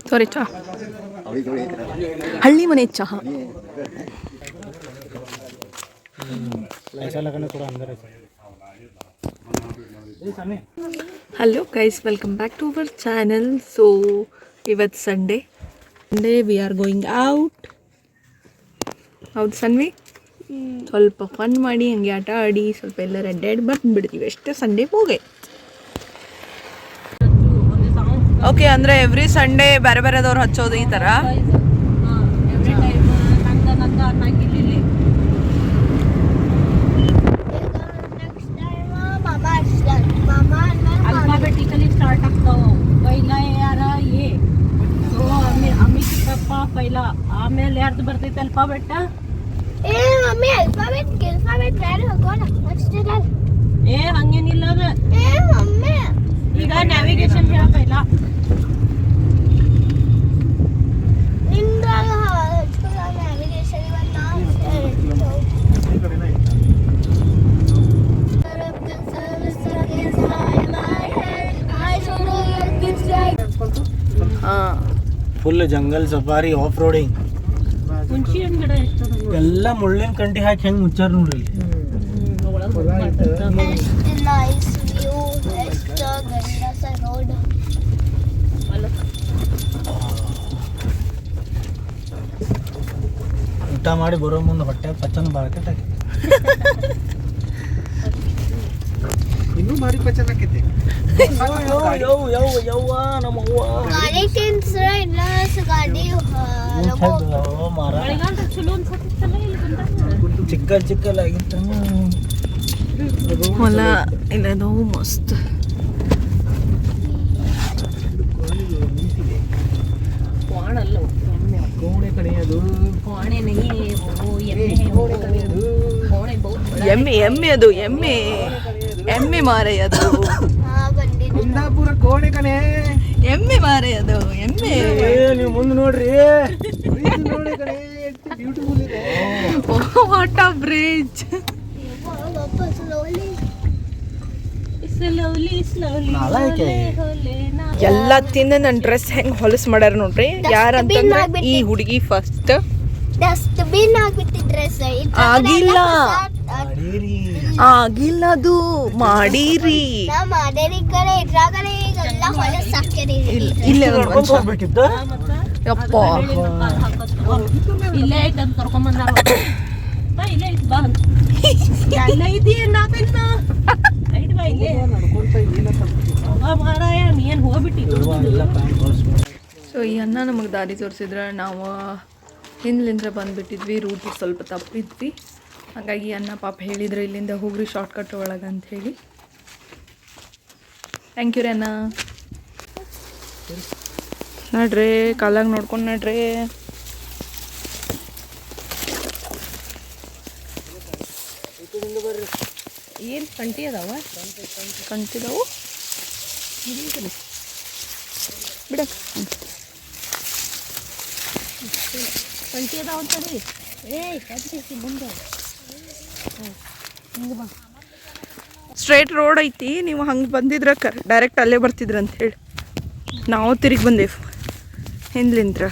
ಸಾರಿ ಚಹಾ ಹಳ್ಳಿ ಮನೆ ಚಹಾ. Hello guys, welcome back to our channel. So ಇವತ್ತು Sunday we are going out. ಹೌದು ಸನ್ವಿ, ಸ್ವಲ್ಪ ಫನ್ ಮಾಡಿ ಹಂಗೆ ಆಟ ಆಡಿ ಸ್ವಲ್ಪ ಎಲ್ಲರ ಅಡ್ಡಾಡಿ ಬಂದುಬಿಡ್ತೀವಿ ಅಷ್ಟೇ. ಸಂಡೇ ಹೋಗಿ ಓಕೆ ಅಂದರೆ ಎವ್ರಿ ಸಂಡೇ ಬೇರೆ ಬೇರೆದವ್ರು ಹಚ್ಚೋದು ಈ ಥರ. अल्फाबेटिकली स्टार्ट ಆಗ್ತಾವ. पहिला यार ये ಸೊ ಅಮಿತ್ ಪಪ್ಪ पहिला, ಆಮೇಲೆ ಯಾರ್ದು ಬರ್ತೈತೆ ಅಲ್ಫಾಬೆಟ್? ಮಮ್ಮಿ ಅಲ್ಫಾಬೆಟ್ ಯಾರು ಹೋಗೋಣ ಅಷ್ಟೇ. ಹಂಗೇನಿಲ್ಲ ಅದ. ಮಮ್ಮಿ ಈಗ ನ್ಯಾವಿಗೇಷನ್ ಹೇಳ पहिला. ನಿಂದಾಗ navigation full jungle safari, off roading. ಎಲ್ಲ ಮುಳ್ಳಿನ ಕಂಟಿ ಹಾಕಿ ಹೆಂಗ್ ಮುಚ್ಚಾರ ನೋಡ್ರಿ. ನೈಸ್ ವ್ಯೂ, ಎಷ್ಟು ಗಂಡಸ ರೋಡ್. ಊಟ ಮಾಡಿ ಬರೋ ಮುಂದೆ ಹೊಟ್ಟೆ ಪಚನ ಬಾಳ್ಕೈತೆ. ಇನ್ನೂ ಭಾರಿ ಪಚನ ಆಕೈತಿ. ಗಾಡಿ ತಿನ್ಸ್ರ ಇಲ್ಲ ಗಾಡಿ ಚಿಕ್ಕ ಚಿಕ್ಕಲಾಗಿತ್ತ ಹೊಲ ಇಲ್ಲದೋ ಮಸ್ತ್. ಕೋಣೆ ಕಡೆಯದು ಎಮ್ಮೆ ಎಮ್ಮೆ ಅದು ಎಮ್ಮೆ ಎಮ್ಮೆ ಮಾರೆ ಅದು ಕುಂದಾಪುರ ಕೋಣೆ ಕಣೆ. ಎಮ್ಮೆ ಮಾರೆ ಅದು ಎಮ್ಮೆ. ನೀವು ಮುಂದೆ ನೋಡ್ರಿ, ನೋಡಿ ಕಣೆ ಎಷ್ಟು ಬ್ಯೂಟಿಫುಲ್ ಇದೆ. What a bridge. ಎಲ್ಲ ತಿಂದು ನನ್ನ ಡ್ರೆಸ್ ಹೆಂಗ್ ಹೊಲಸ್ ಮಾಡ್ಯಾರ ನೋಡ್ರಿ. ಯಾರಂತಂದ್ರೆ ಈ ಹುಡುಗಿ ಫಸ್ಟ್ ಡಸ್ಟ್ಬಿನ್ ಆಗ್ಬಿಟ್ಟು ಡ್ರೆಸ್ ಆಗಿಲ್ಲ ಆಗಿಲ್ಲ ಅದು ಮಾಡೀರಿ. ಮಾಡೇರಿ ಕಡೆ ಇದ್ರಾಗಲೇ ಈಗೆಲ್ಲ ಹೊಲಸ್ ಹಾಕ್ಯಾರಿ. ಇಲ್ಲೇ ಹೋಗ್ಬೇಕಿತ್ತು. ಯಪ್ಪ ಇಲ್ಲೇ ಐತೆ ಅಂತ ಕರ್ಕೊಂಬಂದಾರ. ಇಲ್ಲೇ ಐತೆ ಬಾ ಎಲ್ಲ ಇದೆಯಲ್ಲ ಮಾರಾಯ, ನೀನ್ ಹೋಗ್ಬಿಟ್ಟಿ. ಸೊ ಈ ಅನ್ನ ನಮಗೆ ದಾರಿ ತೋರಿಸಿದ್ರೆ ನಾವು ಹಿಂದ್ಲಿಂದ ಬಂದುಬಿಟ್ಟಿದ್ವಿ. ರೂಟ್ ಸ್ವಲ್ಪ ತಪ್ಪಿದ್ವಿ, ಹಾಗಾಗಿ ಅನ್ನ ಪಾಪ ಹೇಳಿದ್ರೆ ಇಲ್ಲಿಂದ ಹೋಗ್ರಿ ಶಾರ್ಟ್ಕಟ್ ಒಳಗೆ ಅಂತ ಹೇಳಿ. ಥ್ಯಾಂಕ್ ಯು ರೀ ಅನ್ನ. ನಡ್ರಿ ಕಾಲಾಗ ನೋಡ್ಕೊಂಡು ನಡ್ರಿ. ಏನು ಕಂಟಿ ಅದಾವ? ಕಂಟಿದಾವು ಬಿಡ ಕಂಟಿ ಅದಾವ ಅಂತೇಳಿ ಮುಂದೆ ಸ್ಟ್ರೇಟ್ ರೋಡ್ ಐತಿ. ನೀವು ಹಂಗೆ ಬಂದಿದ್ರೆ ಡೈರೆಕ್ಟ್ ಅಲ್ಲೇ ಬರ್ತಿದ್ರ ಅಂತ ಹೇಳಿ ನಾವು ತಿರುಗಿ ಬಂದೇವು ಹಿಂದ್ಲಿಂತ್ರ.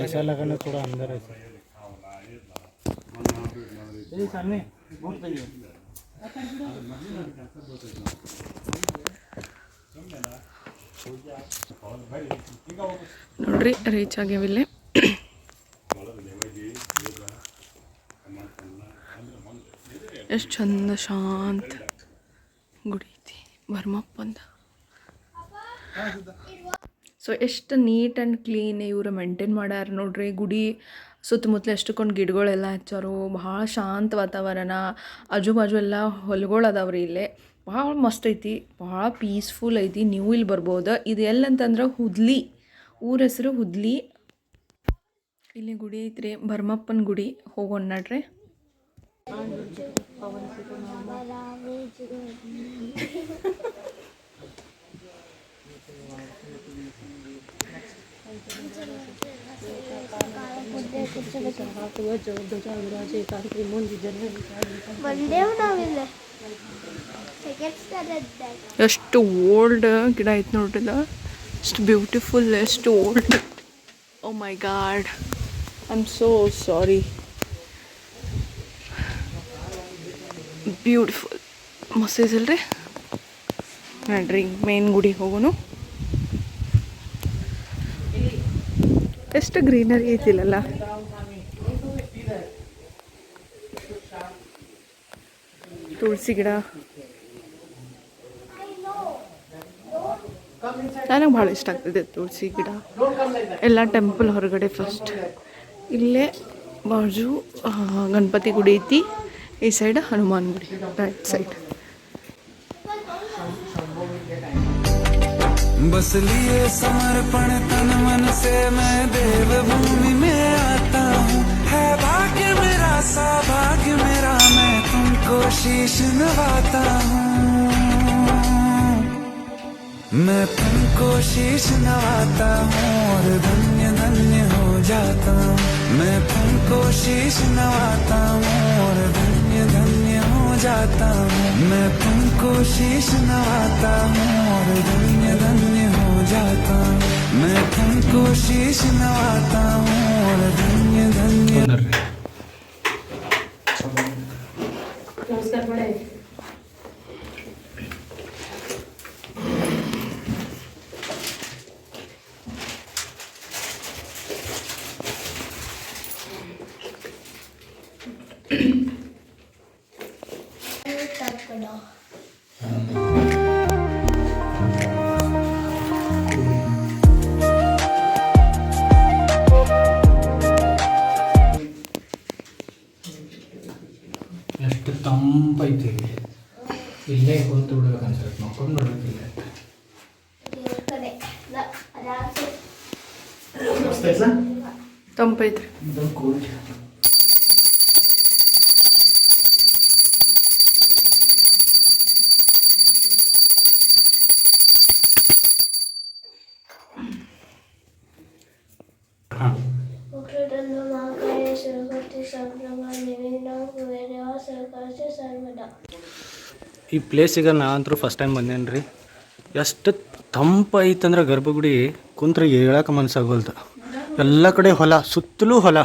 ऐसा लगाना थोड़ा अंदर है. सामने ನೋಡ್ರಿ ರೀಚ್ ಆಗ್ಯಾವಿಲ್ಲೇ. ಎಷ್ಟು ಚಂದ ಶಾಂತ ಗುಡಿ ಐತಿ ಭರಮಪ್ಪಂದ. ಸೊ ಎಷ್ಟು ನೀಟ್ ಆ್ಯಂಡ್ ಕ್ಲೀನ್ ಇವರು ಮೇಂಟೈನ್ ಮಾಡ್ಯಾರ ನೋಡ್ರಿ. ಗುಡಿ ಸುತ್ತಮುತ್ತಲು ಎಷ್ಟಕ್ಕೊಂದು ಗಿಡಗಳೆಲ್ಲ ಹಚ್ಚಾರು. ಭಾಳ ಶಾಂತ ವಾತಾವರಣ, ಆಜು ಬಾಜು ಎಲ್ಲ ಹೊಲಗಳು ಅದಾವ್ರಿ. ಇಲ್ಲೇ ಭಾಳ ಮಸ್ತ್ ಐತಿ, ಭಾಳ ಪೀಸ್ಫುಲ್ ಐತಿ. ನೀವು ಇಲ್ಲಿ ಬರ್ಬೋದು. ಇದು ಎಲ್ಲಂತಂದ್ರೆ ಹುದ್ಲಿ, ಊರ ಹೆಸರು ಹುದ್ಲಿ. ಇಲ್ಲಿ ಗುಡಿ ಐತ್ರಿ, ಭರಮಪ್ಪನ ಗುಡಿ. ಹೋಗೋಣ ನಡ್ರಿ. ಬಂದೇವು ನಾವಿಲ್ಲ ಸೆಕೆಂಡ್ ಸ್ಟಾರ್ ಎಷ್ಟು ಓಲ್ಡ್ ಗಿಡ ಐತೆ ನೋಡ್ರಿಲ್ಲ, ಎಷ್ಟು ಬ್ಯೂಟಿಫುಲ್, ಎಷ್ಟು old. Oh my God, I am so sorry. Beautiful ಮಸ್ತ್ ಐತಲ್ರಿ. ನೋಡ್ರಿ ಮೇನ್ ಗುಡಿಗೆ ಹೋಗೋನು. ಎಷ್ಟು ಗ್ರೀನರಿ ಐತಿಲ್ಲಲ್ಲ. ತುಳಸಿ ಗಿಡ ನನಗೆ ಭಾಳ ಇಷ್ಟ ಆಗ್ತದೆ. ತುಳಸಿ ಗಿಡ ಎಲ್ಲ ಟೆಂಪಲ್ ಹೊರಗಡೆ ಫಸ್ಟ್. ಇಲ್ಲೇ ಬಾಜು ಗಣಪತಿ ಗುಡಿ ಐತಿ, ಈ ಸೈಡ್ ಹನುಮಾನ್ ಗುಡಿ ರೈಟ್ ಸೈಡ್. बस लिए समर्पण तन मन से मैं देवभूमि में आता हूँ। है भाग्य मेरा सौभाग्य मेरा, मैं तुमको शीश नवाता हूँ। मैं तुमको शीश नवाता हूँ और धन्य धन्य हो जाता हूँ। मैं तुमको शीश नवाता हूँ और धन्य धन्य हो जाता हूँ। मैं तुमको शीश नवाता हूँ और धन्य धन्य हो जाता हूँ। मैं तुमको शीश नवाता हूँ और धन्य धन्य. ಎಷ್ಟು ತಂಪೈತಿ, ಇಲ್ಲೇ ಕೂತು ಬಿಡ್ಬೇಕು ಅನ್ಸುತ್ತೆ, ಮಕ್ಕೊಂಡು ನೋಡ್ಬೇಕಿಲ್ಲ. ತಂಪೈತ್ರಿ. ಈ ಪ್ಲೇಸಿಗೆ ನಾ ಅಂತೂ ಫಸ್ಟ್ ಟೈಮ್ ಬಂದೇನು ರೀ. ಎಷ್ಟು ತಂಪೈತಂದ್ರೆ ಗರ್ಭಗುಡಿ ಕುಂತ್ರೆ ಹೇಳಕ್ಕೆ ಮನಸ್ಸಾಗೋಲ್ದು. ಎಲ್ಲ ಕಡೆ ಹೊಲ, ಸುತ್ತಲೂ ಹೊಲ.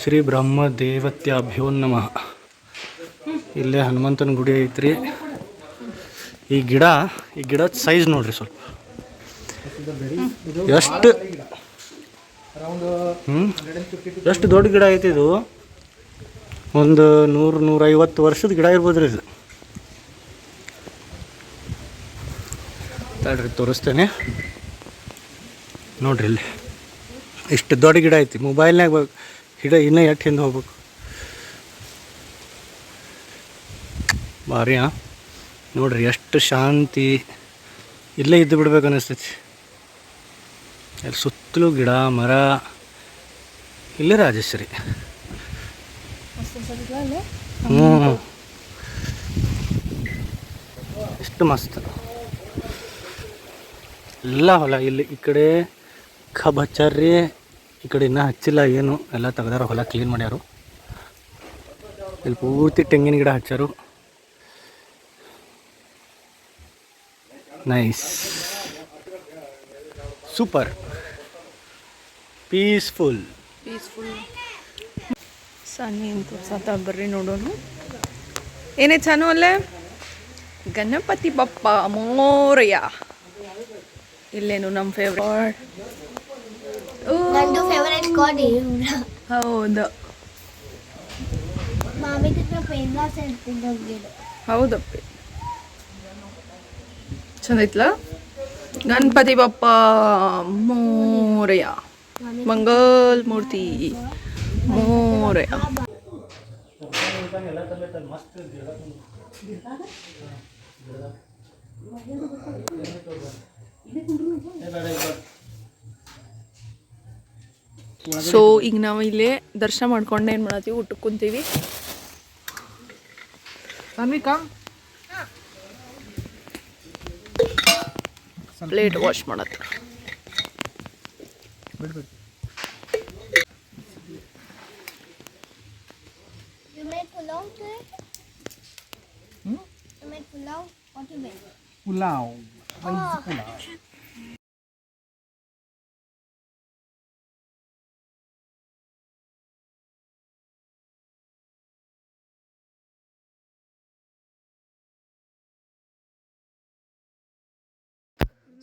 ಶ್ರೀ ಬ್ರಹ್ಮ ದೇವತ್ಯಾಭ್ಯೋ ನಮಃ. ಇಲ್ಲೇ ಹನುಮಂತನ ಗುಡಿ ಐತ್ರಿ. ಈ ಗಿಡದ ಸೈಜ್ ನೋಡ್ರಿ ಸ್ವಲ್ಪ ಎಷ್ಟು ಎಷ್ಟು ದೊಡ್ಡ ಗಿಡ ಐತಿ ಇದು. ಒಂದು 100-150 ವರ್ಷದ ಗಿಡ ಇರ್ಬೋದು ರೀ ಇದು. ತಡ್ರಿ ತೋರಿಸ್ತೇನೆ ನೋಡ್ರಿ, ಇಲ್ಲಿ ಇಷ್ಟು ದೊಡ್ಡ ಗಿಡ ಐತಿ. ಮೊಬೈಲ್ನಾಗ ಗಿಡ ಇನ್ನೂ ಎಷ್ಟು ಹಿಂದೆ ಹೋಗ್ಬೇಕು. ಭಾರಿ ನೋಡ್ರಿ, ಎಷ್ಟು ಶಾಂತಿ. ಇಲ್ಲೇ ಇದ್ದು ಬಿಡ್ಬೇಕು ಅನ್ನಿಸ್ತೈತಿ. ಅಲ್ಲಿ ಸುತ್ತಲೂ ಗಿಡ ಮರ. ಇಲ್ಲೇ ರಾಜೇಶ್ವರಿ. ಎಷ್ಟು ಮಸ್ತ್. ಎಲ್ಲ ಹೊಲ. ಇಲ್ಲಿ ಈ ಕಡೆ ಕಬ್ಬು ಹಚ್ಚಾರ್ರಿ, ಈ ಕಡೆ ಇನ್ನೂ ಹಚ್ಚಿಲ್ಲ ಏನು, ಎಲ್ಲ ತೆಗ್ದಾರ, ಹೊಲ ಕ್ಲೀನ್ ಮಾಡ್ಯಾರು. ಇಲ್ಲಿ ಪೂರ್ತಿ ತೆಂಗಿನ ಗಿಡ ಹಚ್ಚಾರು. Nice, super, peaceful. ಸಾನಿ ಅಂತ ಸಾತ ಬರ್ರಿ ನೋಡೋಣ. ಏನೇ ಚಾನು ಅಲ್ಲೇ ಗಣಪತಿ ಬಪ್ಪ ಮೋರಯ್ಯ. ಇಲ್ಲೇನು ನಮ್ಮ ಫೇವ್ರೇಟ್. ನಂದು ಫೇವರೇಟ್ ಗಾಡ್ ಹೌದು, ಮಾಮಿಗೆ ಫೇಮಸ್ ಇರ್ತಿದ್ದ ಗಿಡ. ಹೌದಪ್ಪಿ, ಚಂದ ಐತ್ಲ. ಗಣಪತಿ ಬಪ್ಪ ಮೋರಯ್ಯ, ಮಂಗಲ್ ಮೂರ್ತಿ ಮೋರಯ್ಯ. ಸೊ ಈಗ ನಾವು ಇಲ್ಲೇ ದರ್ಶನ ಮಾಡ್ಕೊಂಡು ಏನು ಮಾಡತ್ತೀವಿ, ಊಟಕ್ಕೆ ಕುಂತೀವಿ. ಪ್ಲೇಟ್ ವಾಶ್ ಮಾಡತ್ತಾರೆ. You made pulao today? You made pulao? What you made? Pulao. Rice pulao.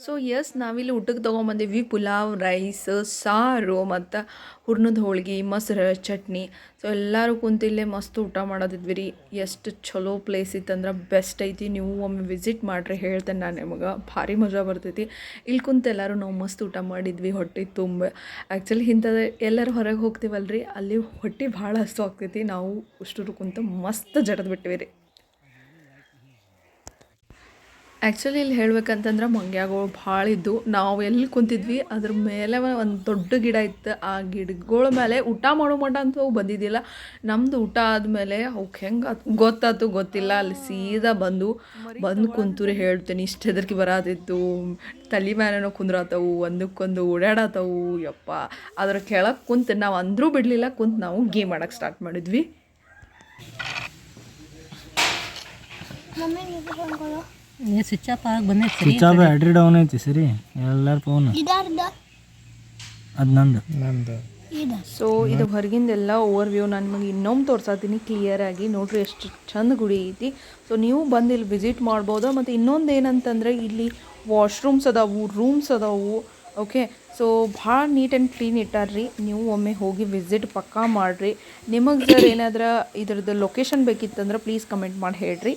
So yes ನಾವಿಲ್ಲಿ ಊಟಕ್ಕೆ ತೊಗೊಂಬಂದಿವಿ ಪುಲಾವ್, ರೈಸ್, ಸಾರು ಮತ್ತು ಹೂರ್ಣದ ಹೋಳ್ಗೆ, ಮೊಸರು, ಚಟ್ನಿ. ಸೊ ಎಲ್ಲರೂ ಕುಂತಿಲ್ಲೇ ಮಸ್ತ್ ಊಟ ಮಾಡೋದಿದ್ವಿ ರೀ. ಎಷ್ಟು ಚಲೋ ಪ್ಲೇಸ್ ಇತ್ತಂದ್ರೆ ಬೆಸ್ಟ್ ಐತಿ. ನೀವು ಒಮ್ಮೆ ವಿಸಿಟ್ ಮಾಡಿರಿ, ಹೇಳ್ತೇನೆ ನಾನು ನಿಮಗೆ. ಭಾರಿ ಮಜಾ ಬರ್ತೈತಿ. ಇಲ್ಲಿ ಕುಂತು ಎಲ್ಲರೂ ನಾವು ಮಸ್ತ್ ಊಟ ಮಾಡಿದ್ವಿ ಹೊಟ್ಟೆ ತುಂಬ. ಆ್ಯಕ್ಚುಲಿ ಇಂಥದ್ದು ಎಲ್ಲರೂ ಹೊರಗೆ ಹೋಗ್ತೀವಲ್ರಿ, ಅಲ್ಲಿ ಹೊಟ್ಟೆ ಭಾಳ ಹಸ್ತು ಆಗ್ತೈತಿ. ನಾವು ಅಷ್ಟರು ಕುಂತು ಮಸ್ತ್ ಜಡದ್ ಬಿಟ್ಟಿವಿ ರೀ. ಆ್ಯಕ್ಚುಲಿ ಇಲ್ಲಿ ಹೇಳ್ಬೇಕಂತಂದ್ರೆ ಮಂಗ್ಯಾಗಳು ಭಾಳ ಇದ್ದು. ನಾವು ಎಲ್ಲಿ ಕುಂತಿದ್ವಿ ಅದ್ರ ಮೇಲೆ ಒಂದು ದೊಡ್ಡ ಗಿಡ ಇತ್ತು. ಆ ಗಿಡಗಳ ಮೇಲೆ ಊಟ ಮಾಡೋ ಮಟ್ಟ ಅಂತೂ ಬಂದಿದ್ದಿಲ್ಲ. ನಮ್ಮದು ಊಟ ಆದಮೇಲೆ ಅವಕ್ಕೆ ಹೆಂಗೆ ಗೊತ್ತಾಯ್ತು ಗೊತ್ತಿಲ್ಲ, ಅಲ್ಲಿ ಸೀದಾ ಬಂದು ಕುಂತೂರಿ ಹೇಳ್ತೀನಿ. ಇಷ್ಟು ಹೆದರ್ಕಿ ಬರತ್ತಿತ್ತು. ತಲೆ ಮೇಲೆನೋ ಕುಂದ್ರಾತವು, ಒಂದಕ್ಕೊಂದು ಓಡಾಡತ್ತವು. ಯಪ್ಪ, ಅದ್ರ ಕೆಳಗೆ ಕುಂತು ನಾವು ಅಂದರೂ ಬಿಡಲಿಲ್ಲ. ಕುಂತು ನಾವು ಗೇಮ್ ಆಡೋಕ್ಕೆ ಸ್ಟಾರ್ಟ್ ಮಾಡಿದ್ವಿ. Mummy, you can go. ನೀ ಸ್ವಿಚ್ ಆಫ್ ಆಗಿ ಬಂದೈತೆ ಸರಿ. ಸ್ವಿಚ್ ಆಫ್ ಬ್ಯಾಟ್ರಿ ಡೌನ್ ಐತಿ ಸರಿ. ಎಲ್ಲರ ಫೋನ್ Idarda. ಅದು ನಂದು. Ida. ಸೊ ಇದು ಹೊರಗಿಂದೆಲ್ಲ ಓವರ್ ವ್ಯೂ ನಾನು ನಿಮಗೆ ಇನ್ನೊಮ್ಮೆ ತೋರ್ಸಾತೀನಿ ಕ್ಲಿಯರಾಗಿ. ನೋಡ್ರಿ ಎಷ್ಟು ಚಂದ ಗುಡಿ ಐತಿ. ಸೊ ನೀವು ಬಂದು ಇಲ್ಲಿ ವಿಸಿಟ್ ಮಾಡ್ಬೋದು. ಮತ್ತು ಇನ್ನೊಂದು ಏನಂತಂದರೆ ಇಲ್ಲಿ ವಾಶ್ರೂಮ್ಸ್ ಅದಾವು, ರೂಮ್ಸ್ ಅದಾವು. ಓಕೆ, ಸೊ ಭಾಳ ನೀಟ್ ಆ್ಯಂಡ್ ಕ್ಲೀನ್ ಇಟ್ಟಾರ್ರಿ. ನೀವು ಒಮ್ಮೆ ಹೋಗಿ ವಿಸಿಟ್ ಪಕ್ಕಾ ಮಾಡಿರಿ. ನಿಮಗೆ ಸರ್ ಏನಾದರೂ ಇದ್ರದ್ದು ಲೊಕೇಶನ್ ಬೇಕಿತ್ತಂದ್ರೆ ಪ್ಲೀಸ್ ಕಮೆಂಟ್ ಮಾಡಿ ಹೇಳ್ರಿ.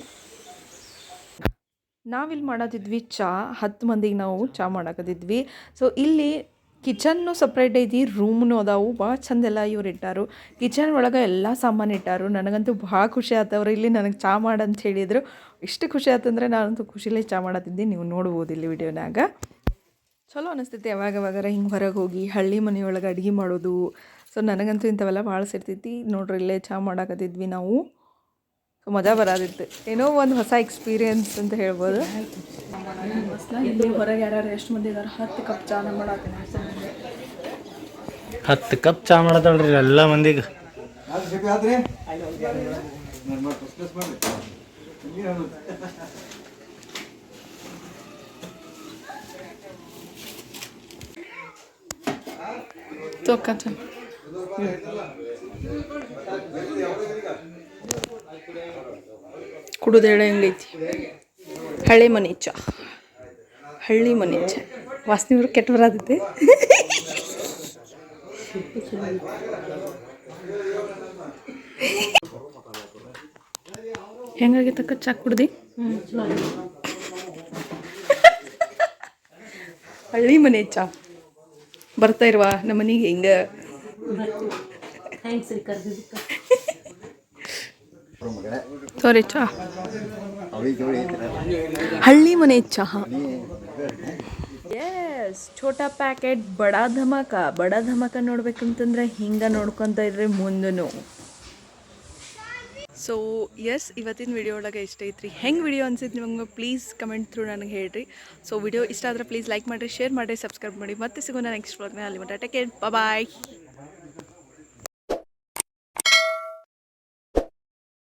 ನಾವಿಲ್ಲಿ ಮಾಡತ್ತಿದ್ವಿ ಚಾ. 10 ಮಂದಿಗೆ ನಾವು ಚಾ ಮಾಡಕತ್ತಿದ್ವಿ. ಸೊ ಇಲ್ಲಿ ಕಿಚನ್ನು ಸಪ್ರೇಟ್ ಐತಿ, ರೂಮ್ನು ಅದಾವು. ಭಾಳ ಚಂದೆಲ್ಲ ಇವ್ರು ಇಟ್ಟಾರು. ಕಿಚನ್ ಒಳಗೆ ಎಲ್ಲ ಸಾಮಾನು ಇಟ್ಟಾರು. ನನಗಂತೂ ಭಾಳ ಖುಷಿ ಆತವ್ರು. ಇಲ್ಲಿ ನನಗೆ ಚಾ ಮಾಡಂತ ಹೇಳಿದರು. ಇಷ್ಟು ಖುಷಿ ಆತಂದರೆ ನಾನಂತೂ ಖುಷಿಲೇ ಚಾ ಮಾಡತ್ತಿದ್ದೆ. ನೀವು ನೋಡ್ಬೋದು ಇಲ್ಲಿ ವಿಡಿಯೋನಾಗ. ಚಲೋ ಅನಿಸ್ತೈತಿ ಯಾವಾಗವಾಗಾರ ಹಿಂಗೆ ಹೊರಗೆ ಹೋಗಿ ಹಳ್ಳಿ ಮನೆಯೊಳಗೆ ಅಡುಗೆ ಮಾಡೋದು. ಸೊ ನನಗಂತೂ ಇಂಥವೆಲ್ಲ ಭಾಳ ಸೇರ್ತೈತಿ. ನೋಡ್ರಿ ಇಲ್ಲೇ ಚಾ ಮಾಡಾಕತ್ತಿದ್ವಿ ನಾವು. ಸೊ ಮಜಾ ಬರೋದಿತ್ತು. ಏನೋ ಒಂದು ಹೊಸ ಎಕ್ಸ್ಪೀರಿಯನ್ಸ್ ಅಂತ ಹೇಳ್ಬೋದು. ಇಲ್ಲಿ ಹೊರಗೆ ಯಾರು ಎಷ್ಟು ಮಂದಿ ಇದ್ದಾರೆ? 10 ಕಪ್ ಚಾನ ಮಾಡತ್ತೀನಿ. 10 ಕಪ್ ಚಾ ಮಾಡದಳ್ರಿ ಎಲ್ಲ ಮಂದಿಗೆ. ಕುಡಿದು ಹೇಳ ಹೆಂಗೈತಿ? ಹಳ್ಳಿ ಮನೆ ಚಾ. ವಾಸನೆ ಕೆಟ್ಟ ಬರತೈತಿ. ಹೆಂಗಾಗೈತಕ್ಕ ಚಾ ಕುಡ್ದು? ಹಳ್ಳಿ ಮನೆ ಚಾ ಬರ್ತಾ ಇರುವ ನಮ್ಮ ಮನೆಗೆ ಹಿಂಗೆ. ಸಾರಿ, ಚಾ ಹಳ್ಳಿ ಮನೆ ಚಹಾ. ಎಸ್, ಛೋಟಾ ಪ್ಯಾಕೆಟ್ ಬಡಾ ಧಮಾಕ ನೋಡ್ಬೇಕಂತಂದ್ರೆ ಹಿಂಗೆ ನೋಡ್ಕೊತ ಇದ್ರಿ ಮುಂದೂ. ಸೊ ಎಸ್, ಇವತ್ತಿನ ವಿಡಿಯೋ ಒಳಗೆ ಇಷ್ಟ ಐತ್ರಿ. ಹೆಂಗೆ ವಿಡಿಯೋ ಅನ್ಸಿತ್ತು ನಿಮಗೆ ಪ್ಲೀಸ್ ಕಮೆಂಟ್ ಥ್ರೂ ನನಗೆ ಹೇಳ್ರಿ. ಸೊ ವಿಡಿಯೋ ಇಷ್ಟ ಆದರೆ ಪ್ಲೀಸ್ ಲೈಕ್ ಮಾಡಿರಿ, ಶೇರ್ ಮಾಡಿರಿ, ಸಬ್ಸ್ಕ್ರೈಬ್ ಮಾಡಿ. ಮತ್ತೆ ಸಿಗೋಣ ನೆಕ್ಸ್ಟ್ ವ್ಲಾಗ್ನ. ಅಲ್ಲಿ ಮಟ್ಟ ಟೇಕ್ ಕೇರ್, ಬಾಯ್.